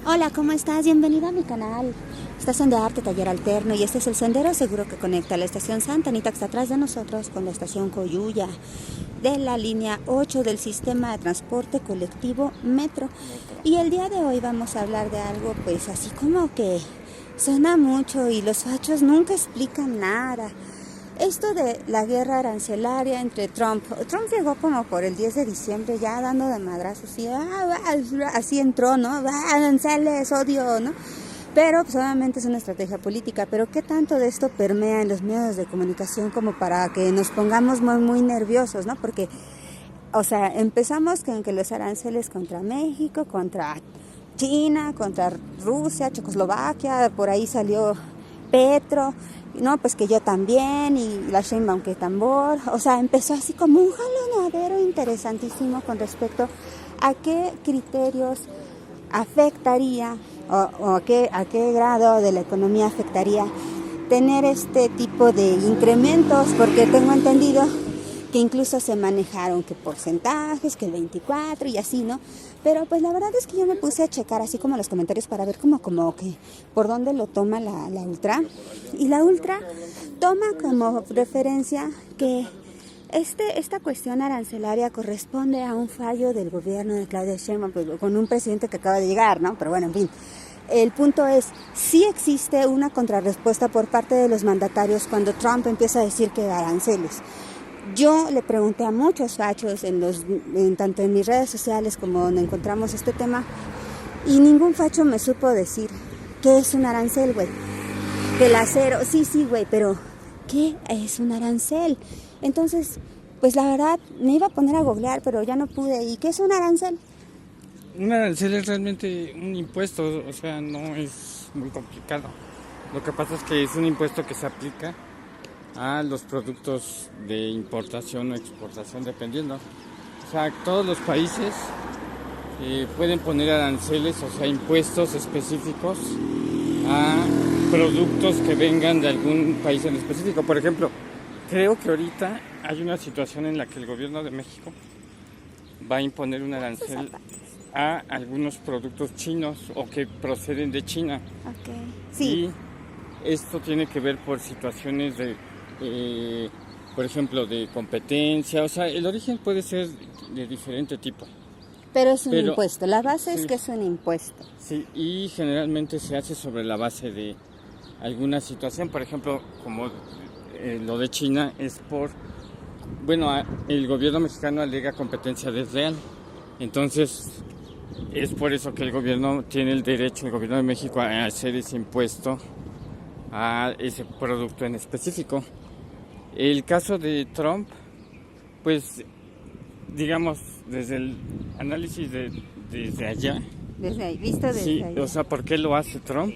Hola, ¿cómo estás? Bienvenido a mi canal. Estación de Arte Taller Alterno y este es el sendero seguro que conecta la estación Santa Anita que está atrás de nosotros con la estación Coyuya de la línea 8 del sistema de transporte colectivo Metro. Y el día de hoy vamos a hablar de algo pues así como que suena mucho y los fachos nunca explican nada. Esto de la guerra arancelaria entre Trump llegó como por el 10 de diciembre ya dando de madrazos y así entró, ¿no? Aranceles, odio, ¿no? Pero pues obviamente es una estrategia política, pero ¿qué tanto de esto permea en los medios de comunicación como para que nos pongamos muy nerviosos, ¿no? Porque, o sea, empezamos con que los aranceles contra México, contra China, contra Rusia, Checoslovaquia, por ahí salió Petro, no, pues que yo también, y la Sheinbaum que tambor, o sea, empezó así como un jalonadero interesantísimo con respecto a qué criterios afectaría o a qué grado de la economía afectaría tener este tipo de incrementos, porque tengo entendido que incluso se manejaron que porcentajes, que el 24 y así, ¿no? Pero pues la verdad es que yo me puse a checar así como los comentarios para ver como que por dónde lo toma la Ultra. Y la Ultra toma como referencia que esta cuestión arancelaria corresponde a un fallo del gobierno de Claudia Sheinbaum, pues, con un presidente que acaba de llegar, ¿no? Pero bueno, en fin. El punto es, sí existe una contrarrespuesta por parte de los mandatarios cuando Trump empieza a decir que aranceles. Yo le pregunté a muchos fachos, tanto en mis redes sociales como donde encontramos este tema, y ningún facho me supo decir qué es un arancel, güey. Del acero, sí, güey, pero ¿qué es un arancel? Entonces, pues la verdad, me iba a poner a googlear, pero ya no pude. ¿Y qué es un arancel? Un arancel es realmente un impuesto, o sea, no es muy complicado. Lo que pasa es que es un impuesto que se aplica a los productos de importación o exportación, dependiendo. O sea, todos los países pueden poner aranceles, o sea, impuestos específicos a productos que vengan de algún país en específico. Por ejemplo, creo que ahorita hay una situación en la que el gobierno de México va a imponer un arancel a algunos productos chinos o que proceden de China. Okay. Sí. Y esto tiene que ver por situaciones de, por ejemplo, de competencia. O sea, el origen puede ser de diferente tipo. Pero es un impuesto. La base es que es un impuesto. Sí, y generalmente se hace sobre la base de alguna situación. Por ejemplo, como lo de China es por... Bueno, el gobierno mexicano alega competencia desleal. Entonces, es por eso que el gobierno tiene el derecho, el gobierno de México, a hacer ese impuesto a ese producto en específico. El caso de Trump, pues, digamos, desde el análisis desde allá. Desde ahí, visto desde allá. O sea, ¿por qué lo hace Trump?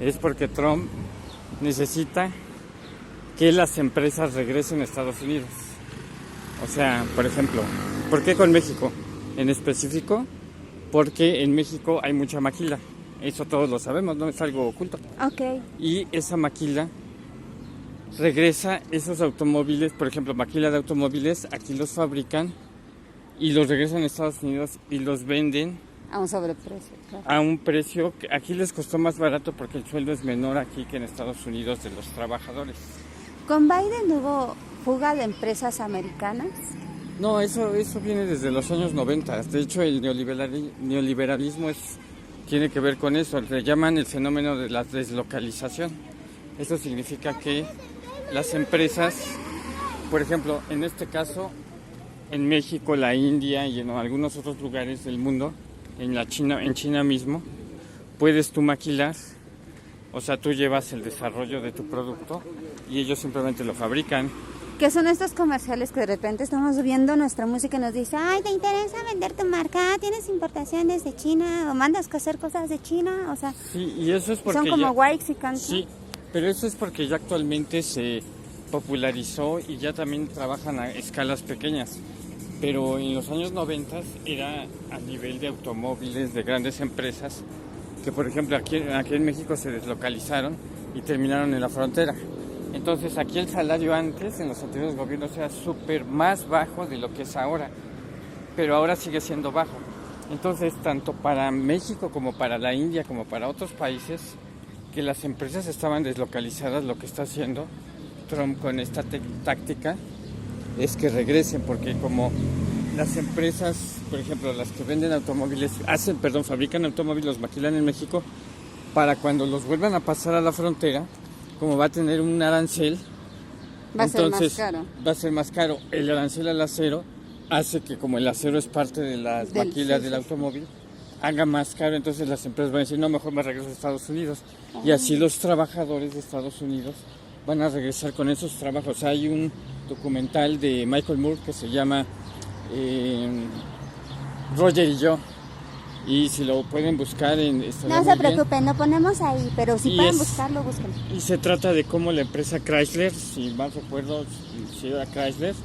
Es porque Trump necesita que las empresas regresen a Estados Unidos. O sea, por ejemplo, ¿por qué con México? En específico, porque en México hay mucha maquila. Eso todos lo sabemos, no es algo oculto. Okay. Y esa maquila regresa esos automóviles, por ejemplo, maquila de automóviles, aquí los fabrican y los regresan a Estados Unidos y los venden a un sobreprecio. Claro. A un precio que aquí les costó más barato porque el sueldo es menor aquí que en Estados Unidos de los trabajadores. ¿Con Biden hubo fuga de empresas americanas? No, eso viene desde los años 90. De hecho, el neoliberalismo tiene que ver con eso. Le llaman el fenómeno de la deslocalización. Eso significa que las empresas, por ejemplo, en este caso, en México, la India y en algunos otros lugares del mundo, en China mismo, puedes tú maquilar. O sea, tú llevas el desarrollo de tu producto y ellos simplemente lo fabrican. ¿Qué son estos comerciales que de repente estamos viendo nuestra música y nos dice, ay, ¿te interesa vender tu marca? ¿Tienes importaciones de China? ¿O mandas a hacer cosas de China? O sea, sí, y eso es porque son como Waxican. Sí, pero eso es porque ya actualmente se popularizó y ya también trabajan a escalas pequeñas. Pero en los años 90 era a nivel de automóviles, de grandes empresas, que por ejemplo aquí en México se deslocalizaron y terminaron en la frontera. Entonces aquí el salario antes, en los anteriores gobiernos, era súper más bajo de lo que es ahora, pero ahora sigue siendo bajo. Entonces, tanto para México como para la India, como para otros países, que las empresas estaban deslocalizadas, lo que está haciendo Trump con esta táctica es que regresen, porque como las empresas, por ejemplo, las que venden automóviles, fabrican automóviles, los maquilan en México, para cuando los vuelvan a pasar a la frontera, como va a tener un arancel, Va a ser más caro. Va a ser más caro. El arancel al acero hace que, como el acero es parte de las maquilas del automóvil, haga más caro. Entonces las empresas van a decir, no, mejor me regreso a Estados Unidos. Y así los trabajadores de Estados Unidos van a regresar con esos trabajos. Hay un documental de Michael Moore que se llama Roger y yo. Y si lo pueden buscar no se preocupen, lo ponemos ahí, pero si pueden buscarlo, búsquenlo. Y se trata de cómo la empresa Chrysler, si mal recuerdo, si era Chrysler,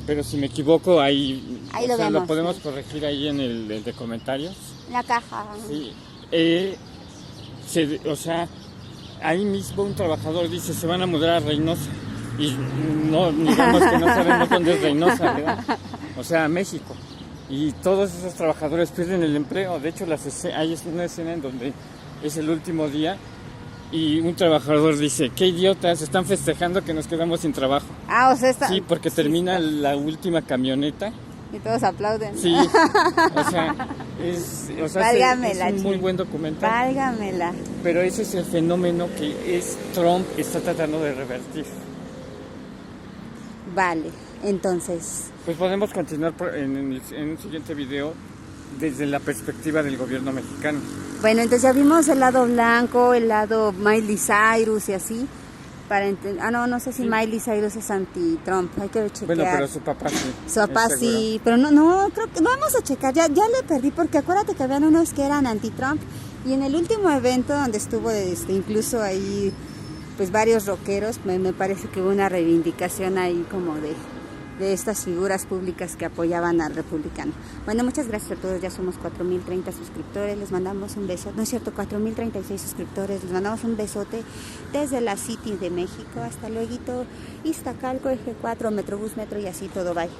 pero si me equivoco, ahí lo vemos, lo podemos corregir ahí en el de comentarios. La caja. Sí. O sea, ahí mismo un trabajador dice, se van a mudar a Reynosa. Y no, digamos que no sabemos dónde es Reynosa, ¿verdad? O sea, México. Y todos esos trabajadores pierden el empleo. De hecho, hay una escena en donde es el último día y un trabajador dice, qué idiotas, están festejando que nos quedamos sin trabajo. O sea, sí, porque termina la última camioneta. Y todos aplauden. Sí, o sea, es un muy buen documental. Válgamela. Pero ese es el fenómeno que Trump está tratando de revertir. Vale, entonces... Pues podemos continuar en un siguiente video desde la perspectiva del gobierno mexicano. Bueno, entonces ya vimos el lado blanco, el lado Miley Cyrus y así. No sé si sí. Miley Cyrus es anti-Trump, hay que chequear. Bueno, pero su papá sí. Su papá sí, pero no, creo que vamos a checar, ya le perdí, porque acuérdate que habían unos que eran anti-Trump, y en el último evento donde estuvo incluso ahí pues varios rockeros, me parece que hubo una reivindicación ahí como de estas figuras públicas que apoyaban al republicano. Bueno, muchas gracias a todos, ya somos 4,030 suscriptores, les mandamos un beso, no es cierto, 4,036 suscriptores, les mandamos un besote desde la City de México, hasta luego, Iztacalco, Eje 4, Metrobús, Metro y así todo, bye.